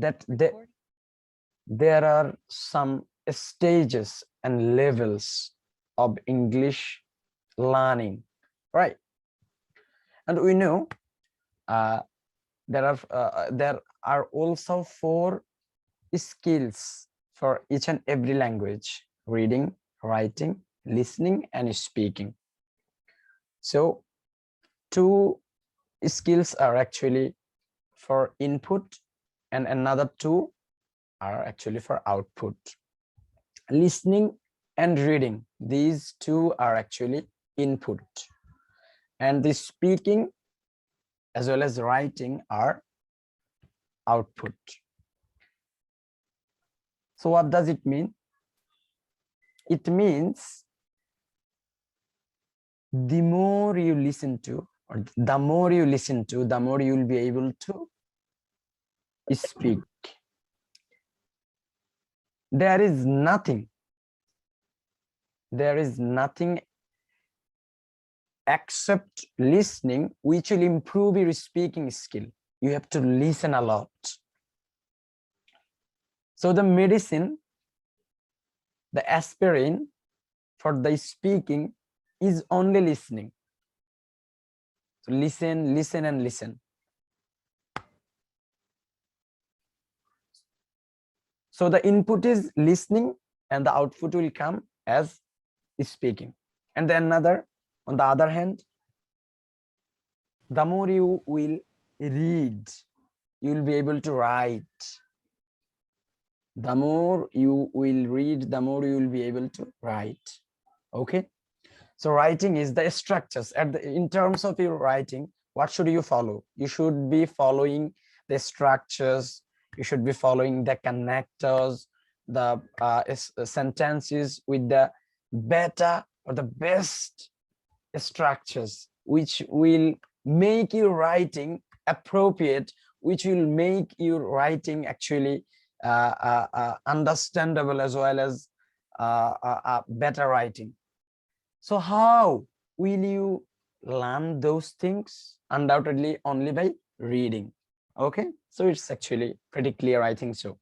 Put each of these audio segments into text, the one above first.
that there are some stages and levels of English learning, right? And we know there are also 4 skills for each and every language: reading, writing, listening, and speaking. So 2 skills are actually for input and another 2 are actually for output. Listening and reading, these 2 are actually input, and the speaking as well as writing are output. So what does it mean? It means the more you listen to, or the more you listen to, the more you will be able to speak. There is nothing except listening which will improve your speaking skill. You have to listen a lot. So the medicine, the aspirin for the speaking is only listening. So listen, listen, and listen. So the input is listening and the output will come as speaking. And then on the other hand, the more you will read, you will be able to write. The more you will read, the more you will be able to write. Okay. So writing is the structures. In terms of your writing, what should you follow? You should be following the structures. You should be following the connectors, the sentences with the better or the best structures, which will make your writing appropriate, which will make your writing actually understandable as well as better writing. So how will you learn those things? Undoubtedly only by reading. Okay, so it's actually pretty clear, I think so.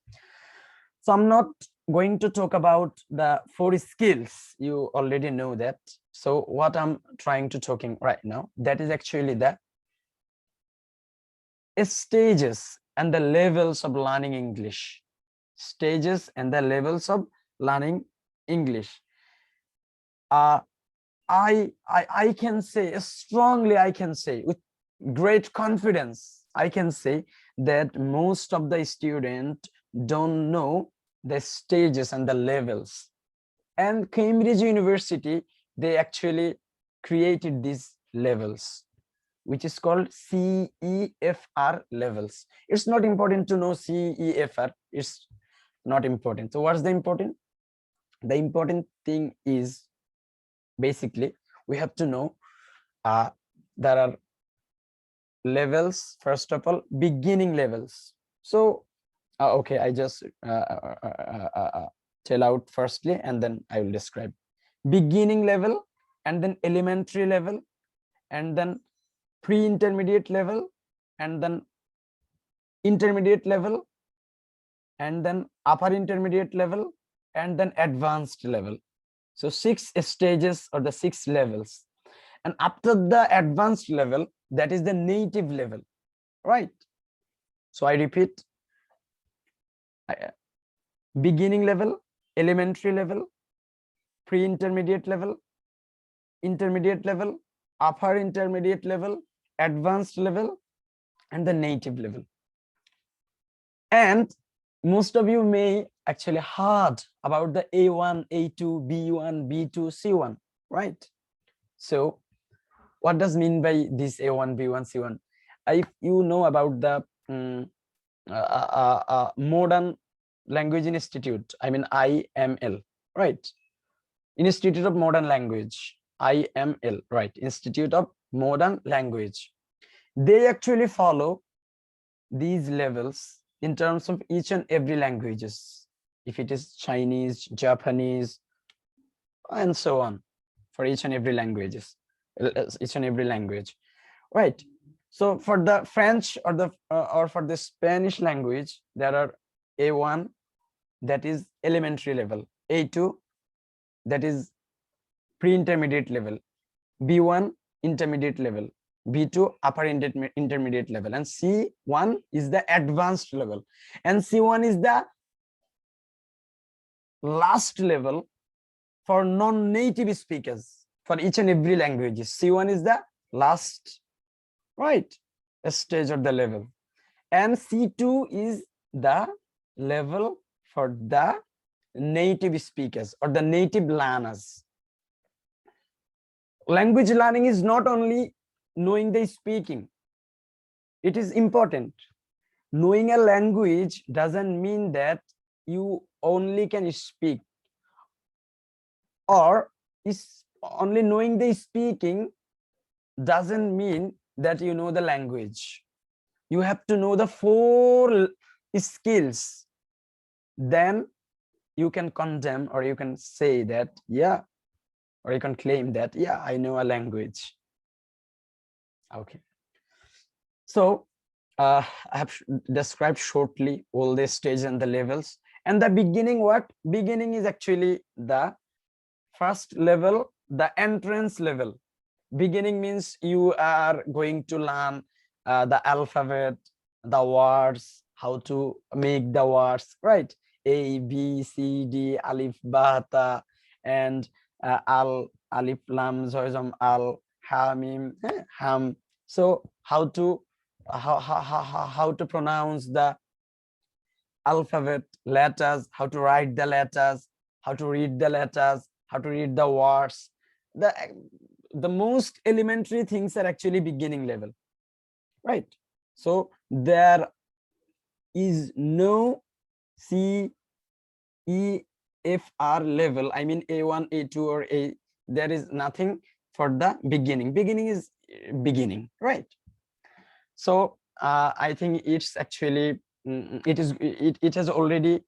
So I'm not going to talk about the 4 skills, you already know that. So what I'm trying to talking right now, that is actually the stages and the levels of learning English. Stages and the levels of learning English. I can say strongly, I can say with great confidence, I can say that most of the students don't know the stages and the levels. And Cambridge University, they actually created these levels, which is called CEFR levels. It's not important to know CEFR. It's not important. So what's the important? The important thing is basically we have to know there are levels. First of all, beginning levels. So okay, I just tell out firstly and then I will describe. Beginning level, and then elementary level, and then pre-intermediate level, and then intermediate level, and then upper intermediate level, and then advanced level. So 6 stages or the 6 levels. And after the advanced level, that is the native level, right? So I repeat, beginning level, elementary level, pre-intermediate level, intermediate level, upper intermediate level, advanced level, and the native level. And most of you may actually heard about the A1, A2, B1, B2, C1, right? So what does mean by this A1, B1, C1? If you know about the Modern Language Institute, I mean IML, right? Institute of Modern Language, IML, right? Institute of Modern Language. They actually follow these levels in terms of each and every languages. If it is Chinese, Japanese, and so on, for each and every languages, right? So for the French or for the Spanish language, there are A1, that is elementary level, A2, that is pre-intermediate level, B1 intermediate level, B2 upper intermediate level, and C1 is the advanced level, and C1 is the last level for non-native speakers for each and every language. C1 is the last, right, stage or the level, and C2 is the level for the native speakers or the native learners. Language learning is not only knowing the speaking. It is important. Knowing a language doesn't mean that you only can speak, or is only knowing the speaking doesn't mean that you know the language. You have to know the 4 skills. Then you can condemn, or you can say that, yeah, or you can claim that, yeah, I know a language. Okay. So I have described shortly all the stages and the levels. And the beginning, what? Beginning is actually the first level, the entrance level. Beginning means you are going to learn the alphabet, the words, how to make the words, right? A, B, C, D, Alif, Ba, Ta, and Al, Alif, Lam, Zoizam, Al, Ha, Mim, Ham. So how to pronounce the alphabet, letters, how to write the letters, how to read the letters, how to read the words. The most elementary things are actually beginning level, right? So there is no C, E, F, R level. I mean A1, A2, or A. There is nothing for the beginning. Beginning is beginning, right? So I think it's actually it has already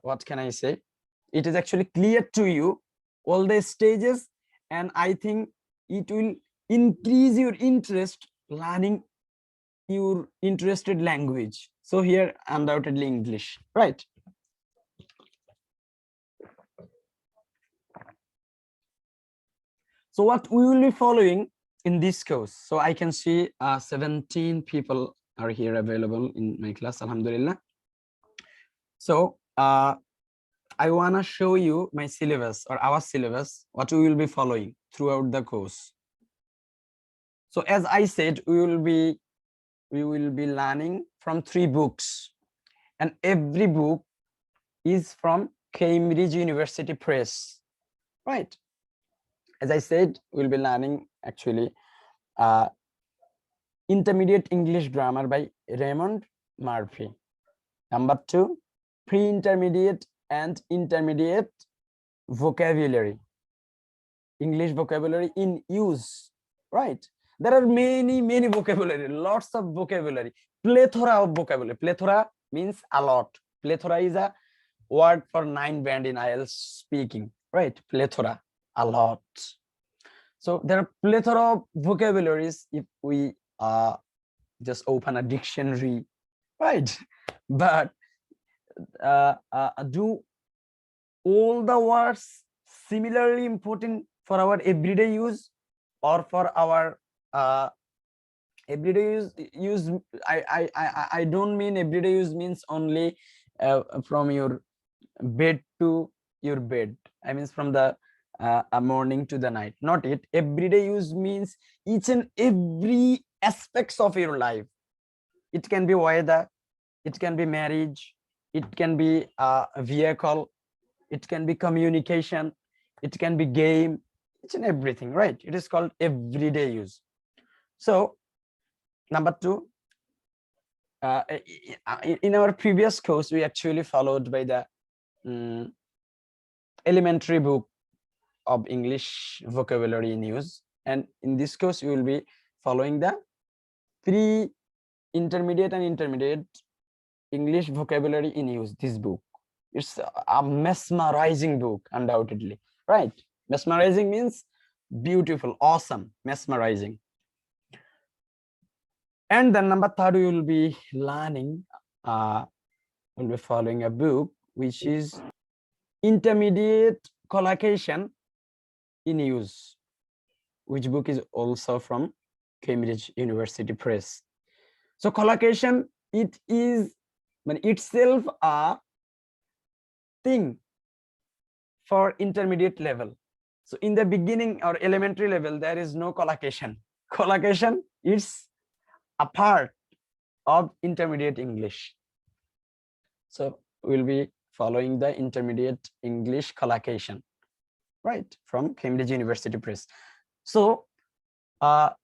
what can I say? It is actually clear to you all the stages, and I think it will increase your interest learning your interested language. So here undoubtedly English, right? So what we will be following in this course, so I can see 17 people are here available in my class, alhamdulillah. So I want to show you my syllabus, or our syllabus, what we will be following throughout the course. So as I said, we will be learning from 3 books, and every book is from Cambridge University Press, right? As I said, we'll be learning actually Intermediate English Grammar by Raymond Murphy. Number 2, Pre-Intermediate and Intermediate Vocabulary, English vocabulary in use, right? There are many vocabulary, lots of vocabulary, plethora of vocabulary. Plethora means a lot. Plethora is a word for 9 band in IELTS speaking, right? Plethora, a lot. So there are plethora of vocabularies if we just open a dictionary, right? But do all the words similarly important for our everyday use, or for our everyday use? I don't mean everyday use means only from your bed to your bed. I mean from the morning to the night. Not it. Everyday use means each and every aspects of your life. It can be weather, it can be marriage, it can be a vehicle, it can be communication, it can be game, each and everything, right? It is called everyday use. So number 2, in our previous course, we actually followed by the elementary book of English vocabulary in use, and in this course, we will be following the pre-intermediate and intermediate English vocabulary in use. This book, it's a mesmerizing book, undoubtedly, right? Mesmerizing means beautiful, awesome, mesmerizing. And then number third, we will be learning, we'll be following a book which is Intermediate Collocation in Use, which book is also from Cambridge University Press. So collocation, it is itself a thing for intermediate level. So in the beginning or elementary level, there is no collocation. Collocation is a part of intermediate English. So we'll be following the intermediate English collocation, right, from Cambridge University Press. So I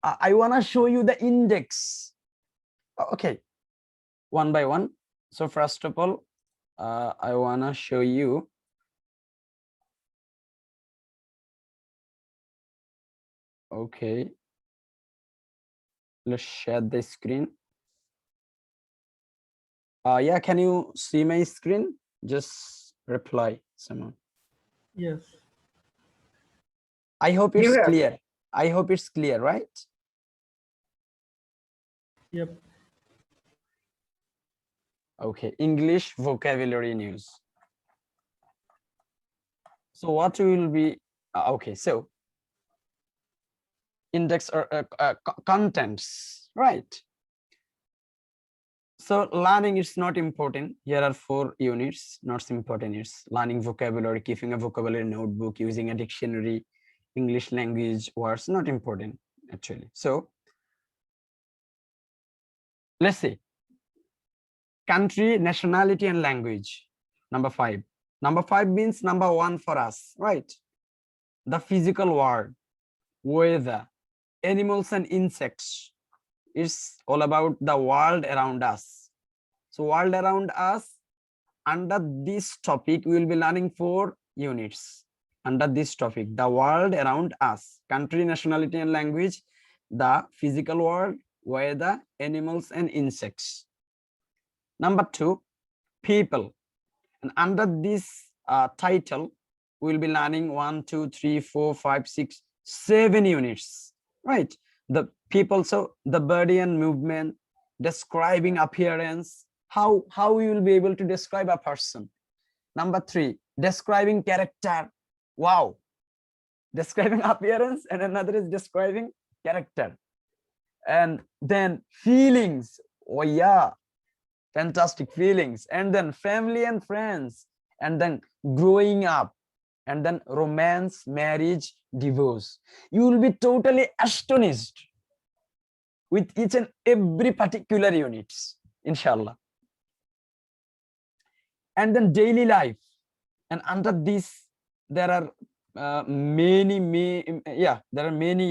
want to show you the index. Okay, one by one. So first of all, I want to show you okay, let's share the screen. Yeah, can you see my screen? Just reply someone. Yes. I hope it's clear. I hope it's clear, right? Yep. Okay, English vocabulary news. So what will be okay? So index or contents, right? So learning is not important. Here are 4 units. Not important is learning vocabulary, keeping a vocabulary notebook, using a dictionary, English language words. Not important actually. So let's see. Country, nationality, and language. Number 5. Number 5 means number 1 for us, right? The physical world, weather, animals and insects. It's all about the world around us. So world around us, under this topic, we will be learning 4 units. Under this topic, the world around us, country, nationality, and language, the physical world, weather, animals, and insects. Number 2, people. And under this title, we'll be learning 1, 2, 3, 4, 5, 6, 7 units, right? The people, so the body and movement, describing appearance, how we will be able to describe a person. Number 3, describing character. Wow, describing appearance, and another is describing character. And then feelings. Oh yeah, fantastic, feelings. And then family and friends, and then growing up, and then romance, marriage, divorce. You will be totally astonished with each and every particular units, inshallah. And then daily life, and under this there are many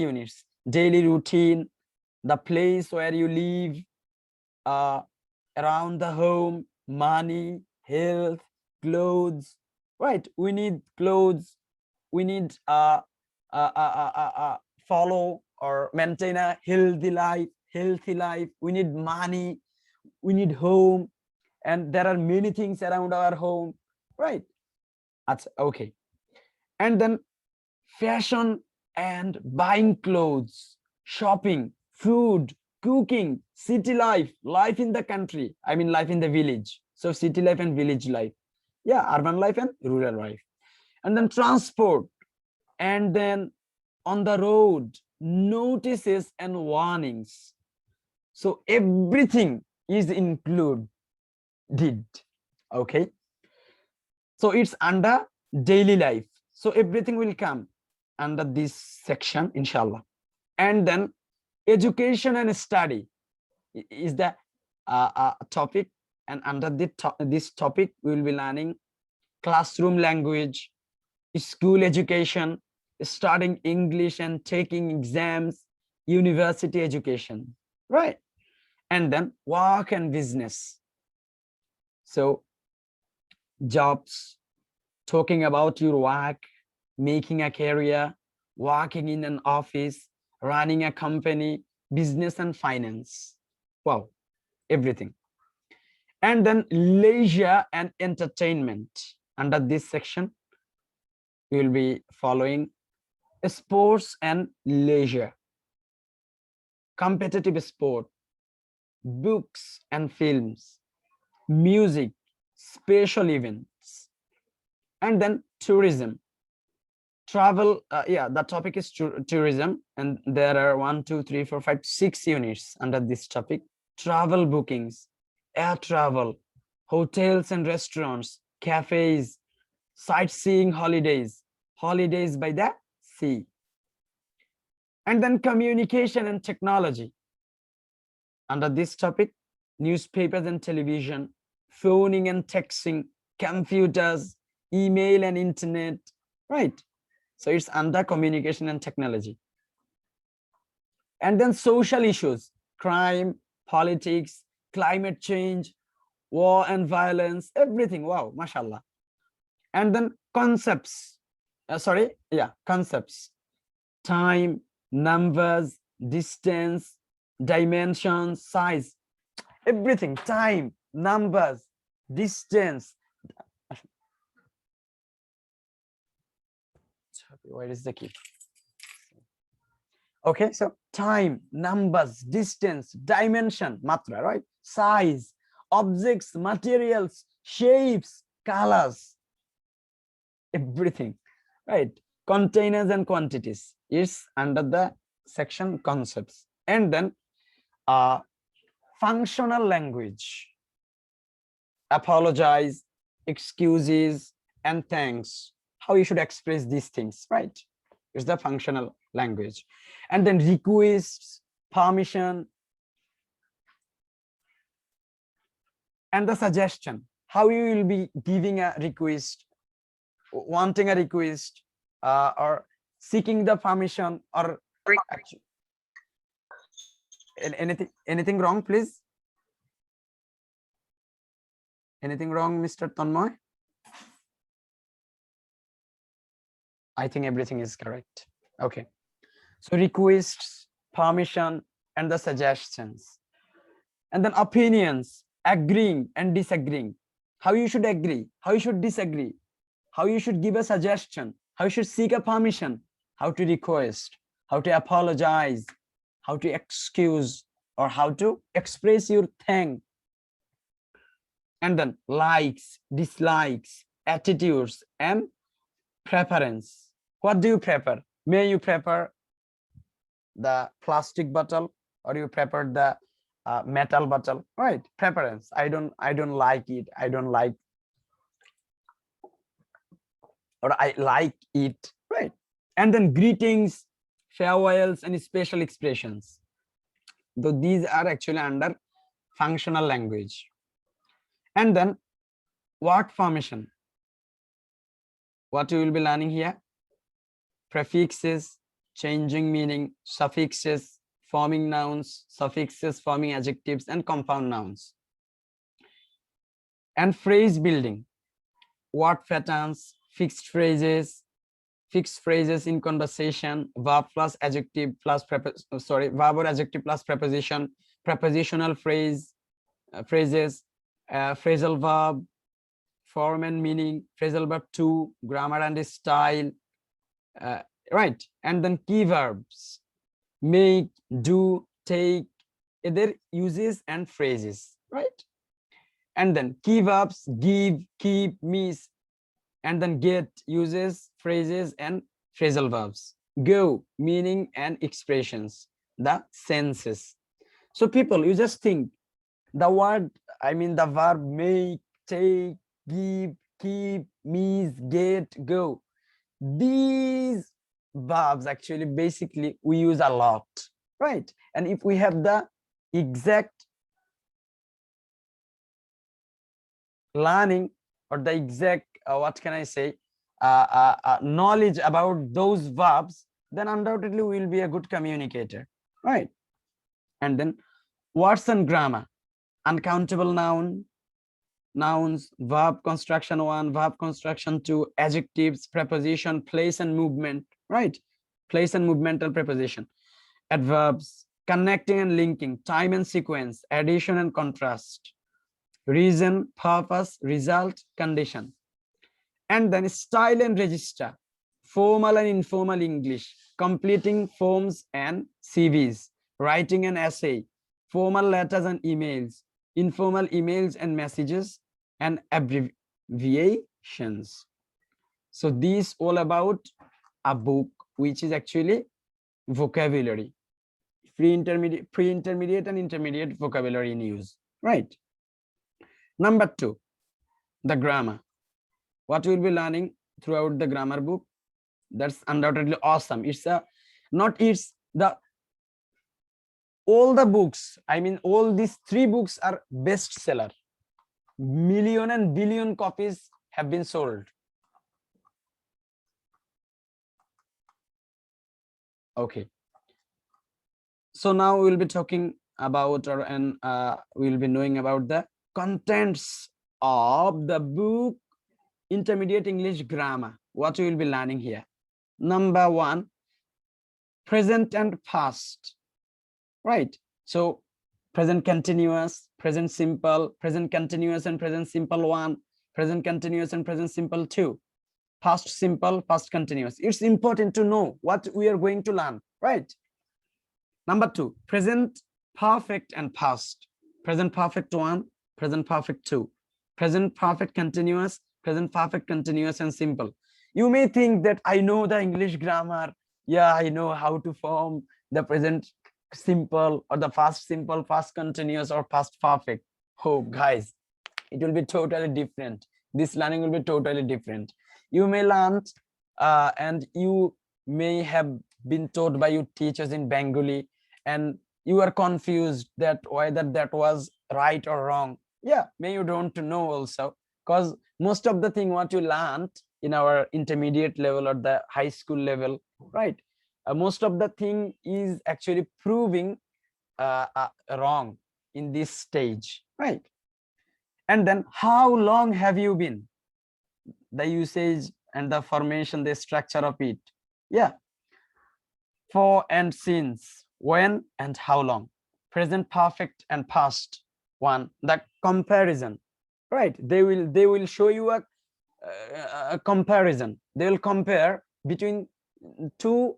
units. Daily routine, the place where you live, around the home, money, health, clothes, right? We need clothes, we need follow or maintain a healthy life, we need money, we need home, and there are many things around our home, right? That's okay. And then fashion and buying clothes, shopping, food, cooking, city life, life in the country, I mean life in the village. So city life and village life, yeah, urban life and rural life. And then transport, and then on the road, notices and warnings. So everything is included, okay? So it's under daily life, so everything will come under this section, inshallah. And then education and study is the topic, and under this topic we will be learning classroom language, school education, studying English and taking exams, university education, right? And then work and business, so jobs, talking about your work, making a career, working in an office, running a company, business and finance. Wow, everything. And then leisure and entertainment. Under this section, we will be following sports and leisure, competitive sport, books and films, music, special events, and then tourism. Travel, yeah, the topic is tourism, and there are 1, 2, 3, 4, 5, 6 units under this topic. Travel bookings, air travel, hotels and restaurants, cafes, sightseeing holidays, holidays by the sea. And then communication and technology. Under this topic, newspapers and television, phoning and texting, computers, email and internet, right? So it's under communication and technology. And then social issues, crime, politics, climate change, war and violence, everything. Wow, mashallah. And then concepts, concepts, time, numbers, distance, dimensions, size, everything, time, numbers, distance. Where is the key? Okay, so time, numbers, distance, dimension, matra, right? Size, objects, materials, shapes, colors, everything, right? Containers and quantities is under the section concepts. And then functional language, apologize, excuses, and thanks. How you should express these things, right? Is the functional language. And then requests, permission, and the suggestion. How you will be giving a request, wanting a request, or seeking the permission, or anything wrong, please? Anything wrong, Mr. Tanmoy? I think everything is correct. Okay. So requests, permission, and the suggestions. And then opinions, agreeing and disagreeing. How you should agree, how you should disagree, how you should give a suggestion, how you should seek a permission, how to request, how to apologize, how to excuse, or how to express your thank. And then likes, dislikes, attitudes, and preference. What do you prefer? May you prefer the plastic bottle, or you prefer the metal bottle, right? Preference. I don't like it. I don't like, or I like it, right? And then greetings, farewells, and special expressions. Though these are actually under functional language. And then word formation. What you will be learning here? Prefixes, changing meaning, suffixes, forming nouns, suffixes, forming adjectives, and compound nouns. And phrase building, word patterns, fixed phrases in conversation, verb plus adjective plus verb or adjective plus preposition, prepositional phrases, phrasal verb, form and meaning, phrasal verb 2, grammar and style, right? And then key verbs, make, do, take, their uses and phrases, right? And then key verbs, give, keep, miss, and then get, uses, phrases, and phrasal verbs. Go, meaning and expressions, the senses. So people, you just think the word, the verb make, take, give, keep, miss, get, go. These verbs actually basically we use a lot, right? And if we have the exact learning, or the exact what can I say, knowledge about those verbs, then undoubtedly we will be a good communicator, right? And then words and grammar, uncountable nouns, verb construction 1, verb construction 2, adjectives, preposition, place and movement, right? Place and movemental preposition, adverbs, connecting and linking, time and sequence, addition and contrast, reason, purpose, result, condition. And then style and register, formal and informal English, completing forms and CVs, writing an essay, formal letters and emails, informal emails and messages, and abbreviations. So these all about a book which is actually vocabulary, pre-intermediate and intermediate vocabulary in use, right? Number 2, the grammar. What we'll be learning throughout the grammar book, that's undoubtedly awesome. It's a not it's the all the books, I mean all these 3 books are bestseller. Million and billion copies have been sold. Okay, so now we'll be talking about we'll be knowing about the contents of the book Intermediate English Grammar. What we will be learning here. Number 1, present and past, right? So present continuous, present simple, present continuous and present simple 1, present continuous and present simple 2, past simple, past continuous. It's important to know what we are going to learn, right? Number 2, present perfect and past, present perfect 1, present perfect 2, present perfect continuous, present perfect continuous and simple. You may think that I know the English grammar. Yeah, I know how to form the present simple or the past simple, past continuous or past perfect. Oh guys, it will be totally different. This learning will be totally different. You may learn and you may have been taught by your teachers in Bengali and you are confused that whether that was right or wrong. Yeah, may you don't know also, because most of the thing what you learned in our intermediate level or the high school level, right? Most of the thing is actually proving wrong in this stage, right? And then how long have you been? The usage and the formation, the structure of it. Yeah. For and since, when and how long. Present perfect and past 1, the comparison, right? They will show you a comparison. They will compare between 2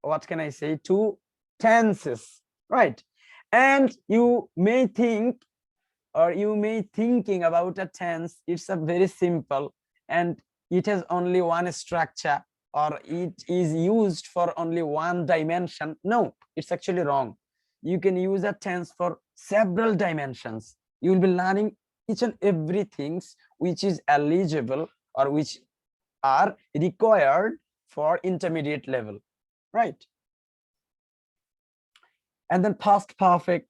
what can I say, 2 tenses, right? And you may think or you may thinking about a tense, it's a very simple and it has only one structure or it is used for only one dimension. No, it's actually wrong. You can use a tense for several dimensions. You will be learning each and everything which is eligible or which are required for intermediate level, right? And then past perfect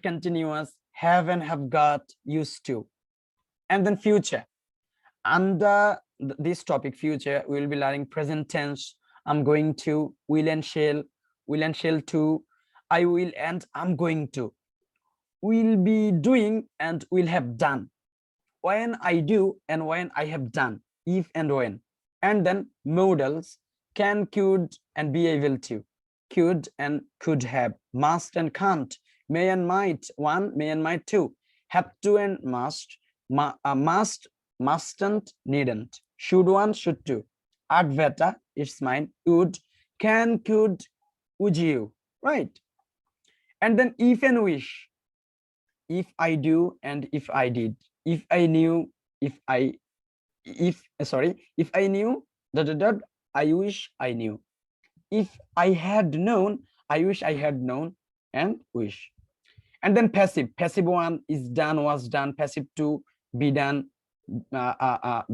continuous, have and have got, used to. And then future. Under this topic future, we will be learning present tense. I'm going to, will and shall to, I will and I'm going to, will be doing and will have done, when I do and when I have done, if and when. And then modals, can, could and be able to, could and could have, must and can't, may and might 1, may and might 2, have to and must, must, mustn't, needn't, should 1, should 2, adverta, it's mine, would, can, could, would you, right? And then if and wish, if I do and if I did, if I knew, if I knew, I wish I knew, if I had known, I wish I had known, and wish. And then passive 1 is done, was done, passive 2, be done,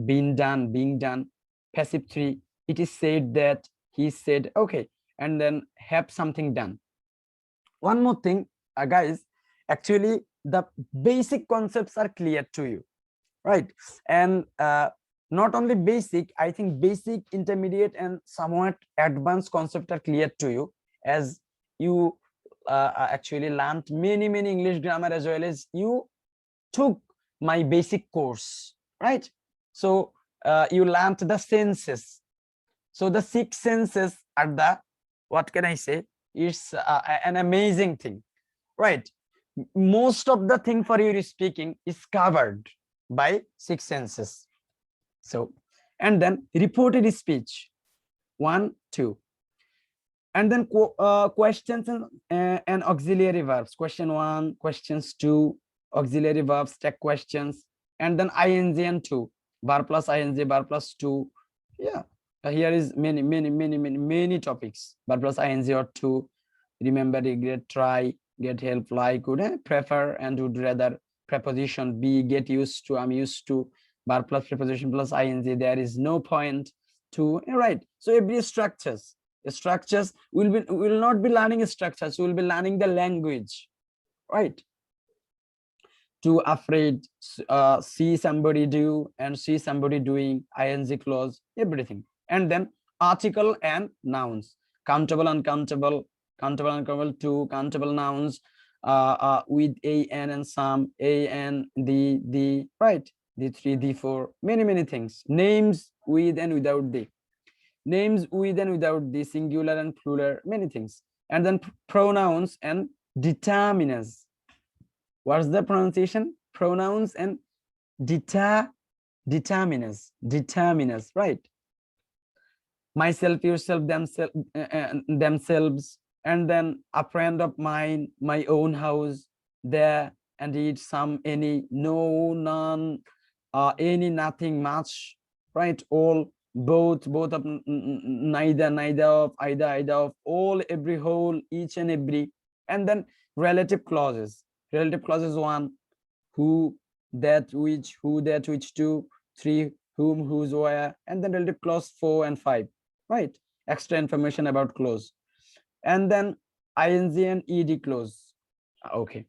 been done, being done, passive 3, it is said that, he said, okay. And then have something done. One more thing, guys, actually the basic concepts are clear to you, right? And not only basic, I think basic, intermediate and somewhat advanced concepts are clear to you, as you actually learned many English grammar as well as you took my basic course, right? So you learned the senses. So the 6 senses are the, what can I say, it's an amazing thing, right? Most of the thing for your speaking is covered by 6 senses. So and then reported speech 1 2, and then questions and auxiliary verbs, question 1, questions 2, auxiliary verbs, tag questions, and then ing and 2, verb plus ing, verb plus 2. Yeah, here is many topics. Verb plus ing or 2, remember, regret, try, get, help, like, good, prefer, and would rather. Preposition be, get used to, I'm used to. Verb plus preposition plus ing, there is no point to, right? So every structures will not be learning structures, we will be learning the language, right? Too afraid, see somebody do, and see somebody doing, ing clause, everything. And then article and nouns, countable, uncountable, countable, uncountable, two countable nouns, with a, n, and some, a, n, the, right? The 3, the 4, many things. Names with and without the, names with and without the, singular and plural, many things. And then pronouns and determiners. What's the pronunciation? Pronouns and determiners, right? Myself, yourself, themselves, and then a friend of mine, my own house, there, and it, some, any, no, none, any, nothing, much, right? All, both of, neither of, either of, all, every, whole, each and every. And then relative clauses. Relative clauses 1, who, that, which, who, that, which, 2, 3, whom, whose, where, and then relative clause 4 and 5, right? Extra information about clause. And then ing and ed clause. Okay.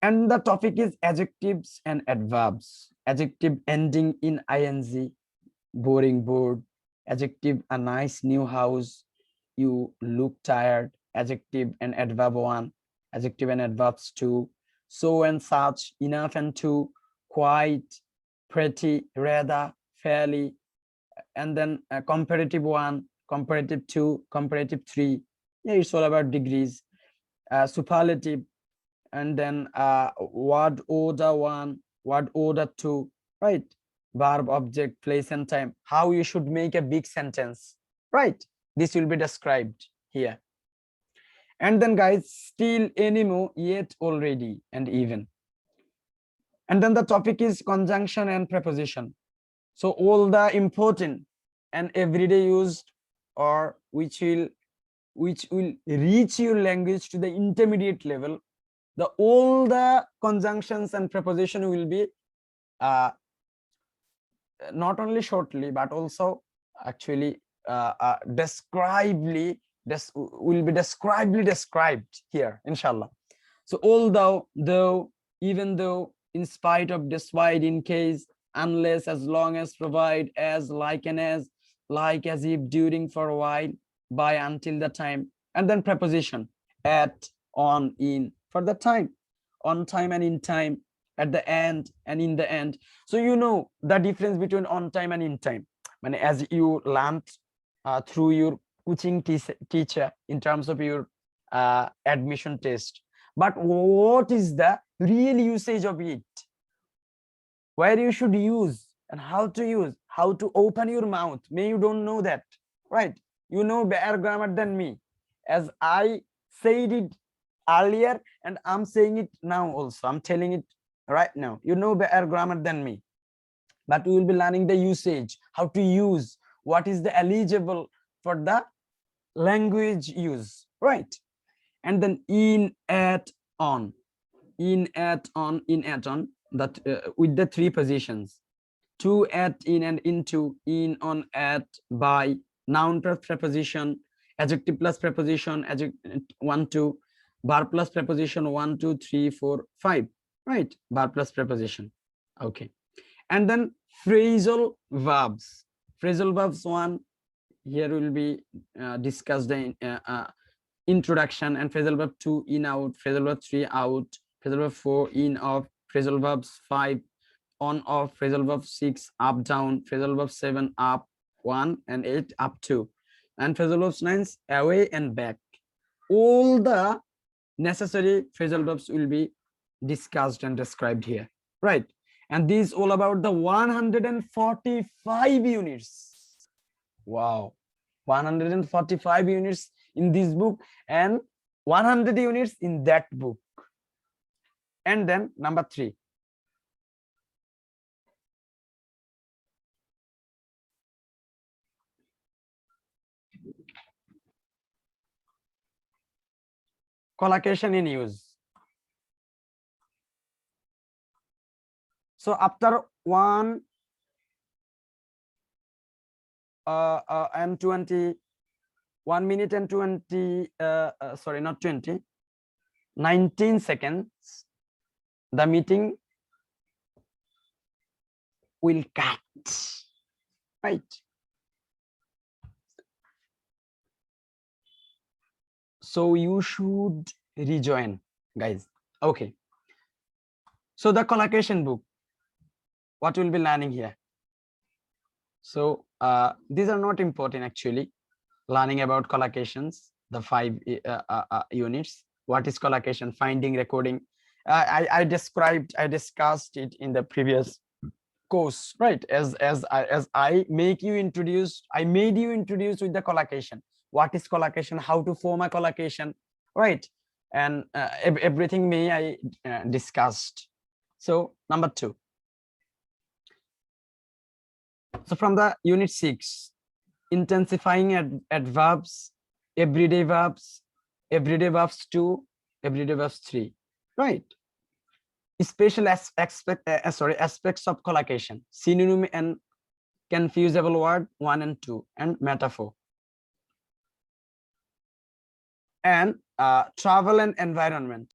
And the topic is adjectives and adverbs. Adjective ending in ing, boring, bored. Adjective, a nice new house, you look tired. Adjective and adverb 1, adjective and adverbs 2, so and such, enough and 2, quite, pretty, rather, fairly. And then comparative 1, comparative 2, comparative 3. Yeah, it's all about degrees. Superlative, and then word order 1, word order 2, right? Verb, object, place, and time. How you should make a big sentence, right? This will be described here. And then guys, still, anymore, yet, already, and even. And then the topic is conjunction and preposition. So all the important and everyday used, or which will reach your language to the intermediate level, all the conjunctions and preposition will be not only shortly but also actually describedly described here, inshallah. So although, though, even though, in spite of, despite, in case, unless, as long as, provide, as, like, and as, like, as if, during, for a while, by, until the time. And then preposition, at, on, in, for the time, on time and in time, at the end and in the end. So you know the difference between on time and in time, as you learned through your coaching teacher in terms of your admission test. But what is the real usage of it? Where you should use and how to use, how to open your mouth. May you don't know that, right? You know better grammar than me, as I said it earlier and I'm saying it now also. I'm telling it right now. You know better grammar than me, but we will be learning the usage, how to use, what is the eligible for the language use, right? And then in, at, on, in, at, on, in, at, on, that with the 3 positions: to, at, in, and into, in, on, at, by, noun plus preposition, adjective plus preposition, adjective 1 2, verb plus preposition 1 2 3 4 5, right? Verb plus preposition. Okay. And then phrasal verbs. Phrasal verbs 1, here will be discussed the introduction, and phrasal verb 2, in, out, phrasal verb 3, out, phrasal verb 4, in, off, phrasal verbs 5, on, off, phrasal verb 6, up, down, phrasal verb 7, up 1, and 8, up 2, and phrasal verbs 9, away and back. All the necessary phrasal verbs will be discussed and described here, right? and this is all about the 145 units. Wow, 145 units in this book and 100 units in that book. And then number 3, collocation in use. So after 1 and 20, 1 minute and 20, sorry, not 20, 19 seconds, the meeting will cut, right? So you should rejoin, guys. Okay. So the collocation book, what we'll be learning here. So these are not important actually. Learning about collocations, the 5 units. What is collocation? Finding, recording. I discussed it in the previous course, right? As I made you introduce with the collocation. What is collocation? How to form a collocation, right? And everything I discussed. So number 2. So from the unit 6, intensifying adverbs, everyday verbs 2, everyday verbs 3, right? Special aspects of collocation, synonym and confusable word 1 and 2, and metaphor. And travel and environment.